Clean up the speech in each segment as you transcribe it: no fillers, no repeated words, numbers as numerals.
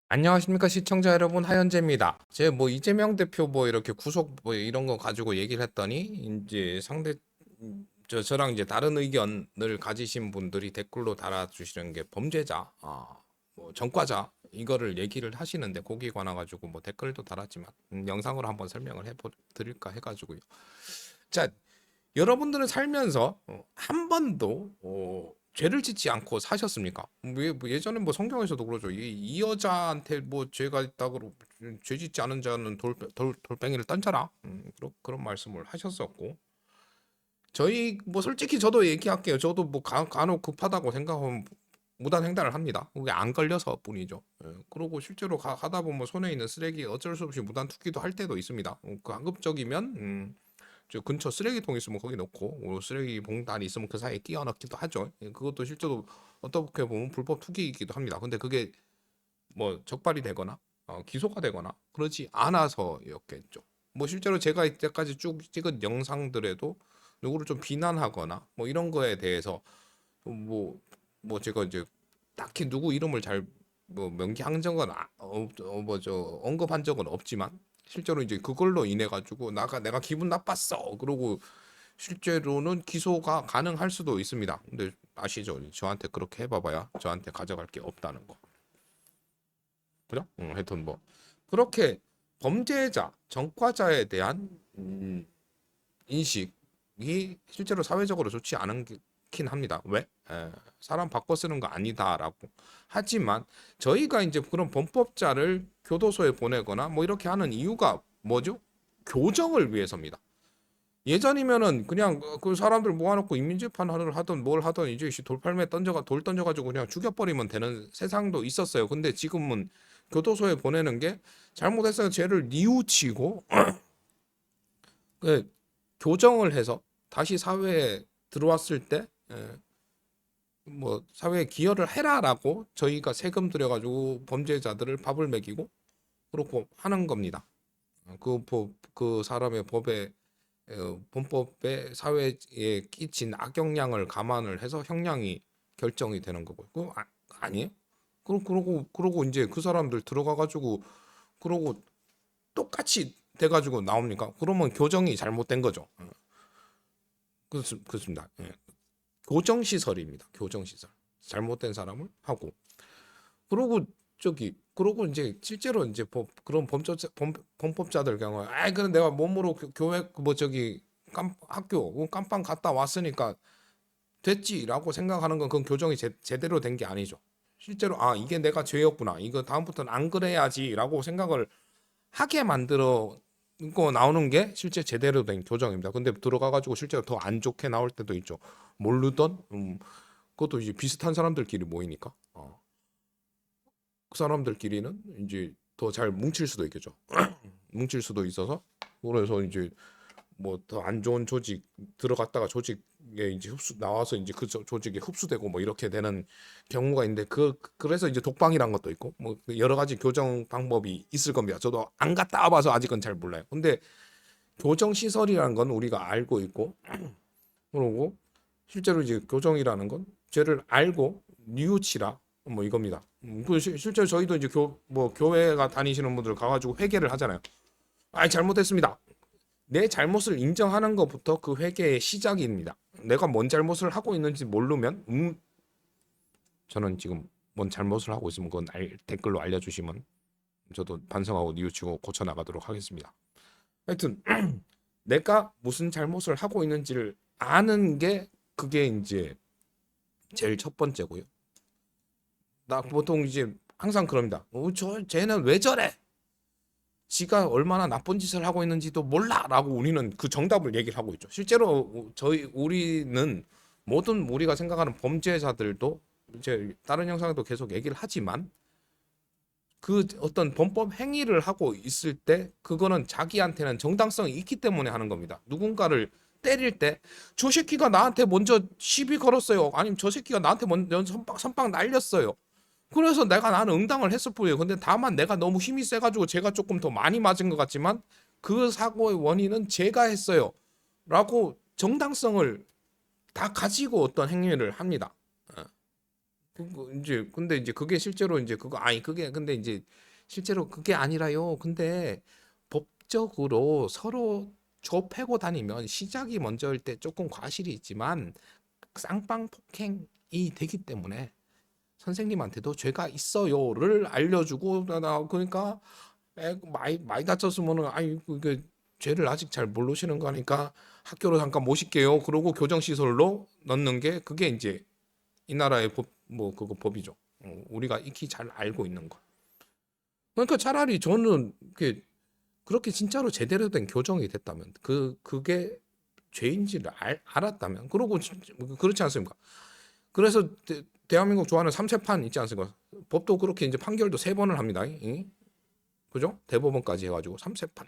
안녕하십니까 시청자 여러분, 하현재입니다. 제 뭐 이재명 대표 뭐 이렇게 구속 뭐 이런 거 가지고 얘기를 했더니 이제 상대 저랑 이제 다른 의견을 가지신 분들이 댓글로 달아주시는 게 범죄자, 뭐 전과자 이거를 얘기를 하시는데, 거기에 관해 가지고 뭐 댓글도 달았지만 영상으로 한번 설명을 드릴까 해가지고요. 자, 여러분들은 살면서 한 번도 죄를 짓지 않고 사셨습니까? 뭐 예전에 뭐 성경에서도 그러죠. 이 여자한테 뭐 죄가 있다고 죄 짓지 않은 자는 돌뱅이를 던져라. 그런 말씀을 하셨었고, 저희 뭐 솔직히 저도 얘기할게요. 저도 뭐 간혹 급하다고 생각하면 무단 횡단을 합니다. 그게 안 걸려서 뿐이죠. 그리고 실제로 가다 보면 손에 있는 쓰레기 어쩔 수 없이 무단 투기도 할 때도 있습니다. 그 가급적이면 저 근처 쓰레기통 있으면 거기 넣고, 쓰레기 봉다리 있으면 그 사이에 끼워 넣기도 하죠. 그것도 실제로 어떻게 보면 불법 투기이기도 합니다. 근데 그게 뭐 적발이 되거나 기소가 되거나 그러지 않아서였겠죠. 뭐 실제로 제가 이때까지 쭉 찍은 영상들에도 누구를 좀 비난하거나 뭐 이런 거에 대해서 뭐 제가 이제 딱히 누구 이름을 잘 뭐 명기한 적은 뭐저 언급한 적은 없지만, 실제로 이제 그걸로 인해 가지고 내가 기분 나빴어 그러고 실제로는 기소가 가능할 수도 있습니다. 근데 아시죠? 저한테 그렇게 해봐봐야 저한테 가져갈 게 없다는 거. 그죠? 하여튼 뭐 그렇게 범죄자, 전과자에 대한 인식이 실제로 사회적으로 좋지 않긴 합니다. 왜? 사람 바꿔 쓰는 거 아니다라고. 하지만 저희가 이제 그런 범법자를 교도소에 보내거나 뭐 이렇게 하는 이유가 뭐죠? 교정을 위해서입니다. 예전이면은 그냥 그 사람들 모아놓고 인민재판을 하던 뭘 하던 이제 돌팔매 돌 던져가지고 그냥 죽여버리면 되는 세상도 있었어요. 근데 지금은 교도소에 보내는 게 잘못했어요. 죄를 뉘우치고 그 교정을 해서 다시 사회에 들어왔을 때 뭐 사회에 기여를 해라라고 저희가 세금 들여가지고 범죄자들을 밥을 먹이고 그렇고 하는 겁니다. 그 사람의 법에 범법에 사회에 끼친 악영향을 감안을 해서 형량이 결정이 되는 거고. 아니에요? 그러고 이제 그 사람들 들어가 가지고 그러고 똑같이 돼 가지고 나옵니까? 그러면 교정이 잘못된 거죠. 그렇습니다. 예. 교정 시설입니다. 교정 시설. 잘못된 사람을 하고. 그러고 그러고 이제 실제로 이제 그런 범법자들 경우에 그럼 내가 몸으로 교회 뭐 학교 깜빵 갔다 왔으니까 됐지라고 생각하는 건 그건 교정이 제대로 된 게 아니죠. 실제로 이게 내가 죄였구나, 이거 다음부터는 안 그래야지라고 생각을 하게 만들어 거 나오는 게 실제 제대로 된 교정입니다. 근데 들어가 가지고 실제로 더 안 좋게 나올 때도 있죠. 모르던 그것도 이제 비슷한 사람들끼리 모이니까 그 사람들끼리는 이제 더 잘 뭉칠 수도 있겠죠. 뭉칠 수도 있어서, 그래서 이제 뭐 더 안 좋은 조직 들어갔다가 조직에 이제 나와서 이제 그 조직에 흡수되고 뭐 이렇게 되는 경우가 있는데, 그래서 이제 독방이란 것도 있고 뭐 여러 가지 교정 방법이 있을 겁니다. 저도 안 갔다 와봐서 아직은 잘 몰라요. 근데 교정 시설이라는 건 우리가 알고 있고, 그러고 실제로 이제 교정이라는 건 죄를 알고 뉘우치라 뭐 이겁니다. 실제로 저희도 이제 뭐 교회가 다니시는 분들 가가지고 회개를 하잖아요. 잘못했습니다. 내 잘못을 인정하는 것부터 그 회개의 시작입니다. 내가 뭔 잘못을 하고 있는지 모르면 저는 지금 뭔 잘못을 하고 있으면 그건 댓글로 알려주시면 저도 반성하고 뉘우치고 고쳐 나가도록 하겠습니다. 하여튼 내가 무슨 잘못을 하고 있는지를 아는 게 그게 이제 제일 첫 번째고요. 나 보통 이제 항상 그럽니다. 쟤는 왜 저래? 지가 얼마나 나쁜 짓을 하고 있는지도 몰라라고 우리는 그 정답을 얘기를 하고 있죠. 실제로 우리는 모든 우리가 생각하는 범죄자들도 이제 다른 영상에도 계속 얘기를 하지만, 그 어떤 범법 행위를 하고 있을 때 그거는 자기한테는 정당성이 있기 때문에 하는 겁니다. 누군가를 때릴 때 저 새끼가 나한테 먼저 시비 걸었어요. 아니면 저 새끼가 나한테 먼저 선빵 날렸어요. 그래서 나는 응당을 했을 뿐이에요. 근데 다만 내가 너무 힘이 세가지고 제가 조금 더 많이 맞은 것 같지만 그 사고의 원인은 제가 했어요. 라고 정당성을 다 가지고 어떤 행위를 합니다. 이제 근데 이제 그게 실제로 이제 그거 아니 그게 근데 이제 실제로 그게 아니라요. 근데 법적으로 서로 좁히고 다니면 시작이 먼저일 때 조금 과실이 있지만 쌍방 폭행이 되기 때문에 선생님한테도 죄가 있어요를 알려주고 그러니까 많이 다쳤으면은 아이 그 죄를 아직 잘 모르시는 거니까 학교로 잠깐 모실게요. 그러고 교정 시설로 넣는 게 그게 이제 이 나라의 법 뭐 그거 법이죠. 우리가 익히 잘 알고 있는 거. 그러니까 차라리 저는 그렇게 진짜로 제대로 된 교정이 됐다면 그게 죄인지를 알았다면 그러고 그렇지 않습니까? 그래서 대한민국 좋아하는 삼세판 있지 않습니까? 법도 그렇게 이제 판결도 3번을 합니다. 그죠? 대법원까지 해가지고 삼세판.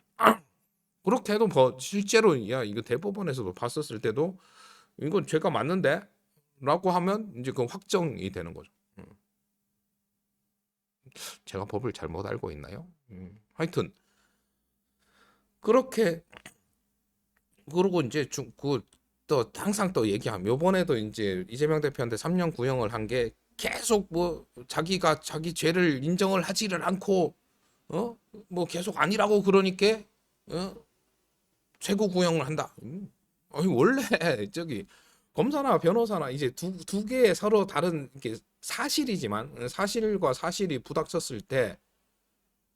그렇게 해도 실제로 야 이거 대법원에서도 봤었을 때도 이건 죄가 맞는데? 라고 하면 이제 그 확정이 되는 거죠. 제가 법을 잘못 알고 있나요? 하여튼 그렇게 그러고 이제 또 항상 또 얘기하면 요번에도 이제 이재명 대표한테 3년 구형을 한 게 계속 뭐 자기가 자기 죄를 인정을 하지를 않고 뭐 계속 아니라고 그러니까 어? 최고 구형을 한다. 아니 원래 저기 검사나 변호사나 이제 두 개의 서로 다른 이렇게 사실이지만 사실과 사실이 부닥쳤을 때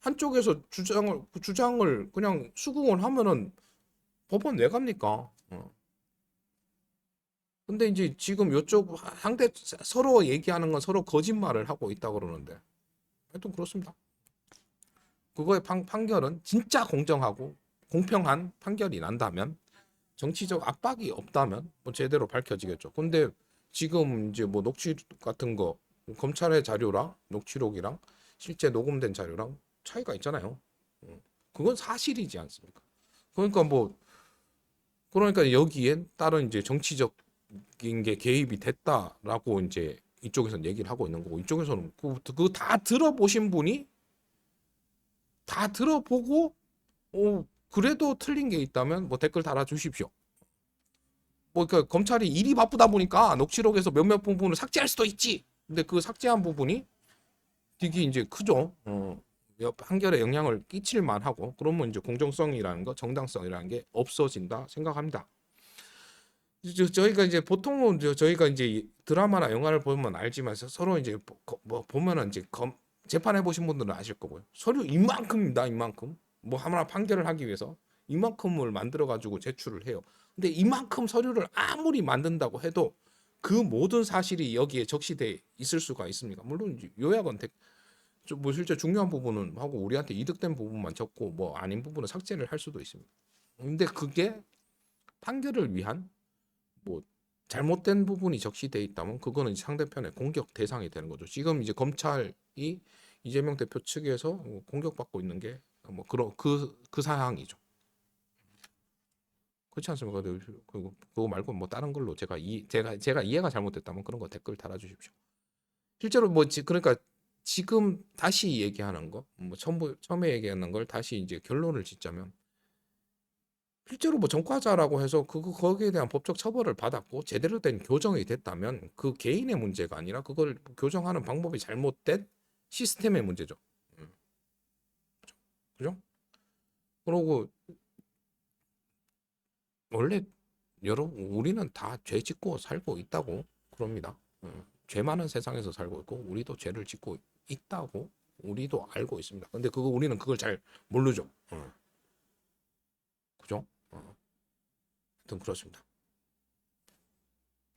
한쪽에서 주장을 그냥 수긍을 하면은 법원 왜 갑니까? 근데 이제 지금 요쪽 상대 서로 얘기하는 건 서로 거짓말을 하고 있다 그러는데 하여튼 그렇습니다. 그거의 판결은 진짜 공정하고 공평한 판결이 난다면 정치적 압박이 없다면 뭐 제대로 밝혀지겠죠. 근데 지금 이제 뭐 녹취록 같은 거 검찰의 자료랑 녹취록이랑 실제 녹음된 자료랑 차이가 있잖아요. 그건 사실이지 않습니까? 그러니까 뭐 그러니까 여기엔 다른 이제 정치적인 게 개입이 됐다라고 이제 이쪽에서는 얘기를 하고 있는 거고 이쪽에서는 그거 다 들어보신 분이 다 들어보고 그래도 틀린 게 있다면 뭐 댓글 달아주십시오. 뭐 그러니까 검찰이 일이 바쁘다 보니까 녹취록에서 몇몇 부분을 삭제할 수도 있지. 근데 그 삭제한 부분이 되게 이제 크죠. 판결에 영향을 끼칠 만하고 그러면 이제 공정성이라는 거, 정당성이라는 게 없어진다 생각합니다. 저희가 이제 보통은 저희가 이제 드라마나 영화를 보면 알지만 서로 이제 뭐 보면은 이제 재판해 보신 분들은 아실 거고요. 서류 이만큼입니다. 이만큼. 뭐 하나 판결을 하기 위해서 이만큼을 만들어 가지고 제출을 해요. 근데 이만큼 서류를 아무리 만든다고 해도 그 모든 사실이 여기에 적시돼 있을 수가 있습니까? 물론 이제 요약은 뭐 실제 중요한 부분은 하고 우리한테 이득된 부분만 적고 뭐 아닌 부분은 삭제를 할 수도 있습니다. 근데 그게 판결을 위한 뭐 잘못된 부분이 적시돼 있다면 그거는 상대편의 공격 대상이 되는 거죠. 지금 이제 검찰이 이재명 대표 측에서 공격받고 있는 게 뭐 그런 그 사항이죠. 그렇지 않습니까? 그거 말고 뭐 다른 걸로 제가 이해가 잘못됐다면 그런 거 댓글 달아주십시오. 실제로 뭐 그러니까 지금 다시 얘기하는 거, 뭐 처음에 얘기하는 걸 다시 이제 결론을 짓자면 실제로 뭐 전과자라고 해서 거기에 대한 법적 처벌을 받았고 제대로 된 교정이 됐다면 그 개인의 문제가 아니라 그걸 교정하는 방법이 잘못된 시스템의 문제죠. 음, 그죠? 그러고 원래 우리는 다 죄 짓고 살고 있다고 그럽니다. 죄 많은 세상에서 살고 있고 우리도 죄를 짓고 있다고 우리도 알고 있습니다. 근데 우리는 그걸 잘 모르죠. 그죠? 하여튼 그렇습니다.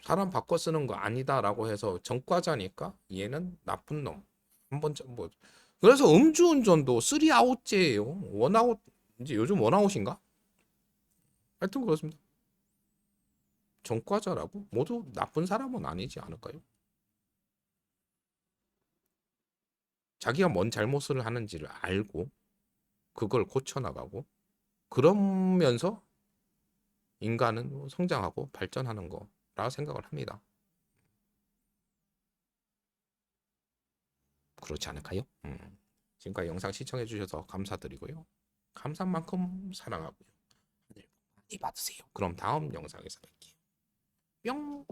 사람 바꿔 쓰는 거 아니다라고 해서 전과자니까 얘는 나쁜 놈. 한번 뭐 그래서 음주운전도 3아웃제예요. 원아웃 이제 요즘 원아웃인가? 하여튼 그렇습니다. 전과자라고 모두 나쁜 사람은 아니지 않을까요? 자기가 뭔 잘못을 하는지를 알고 그걸 고쳐나가고 그러면서 인간은 성장하고 발전하는 거라 생각을 합니다. 그렇지 않을까요? 지금까지 영상 시청해 주셔서 감사드리고요. 감사한 만큼 사랑하고요. 많이 받으세요. 그럼 다음 영상에서 뵐게요. 뿅!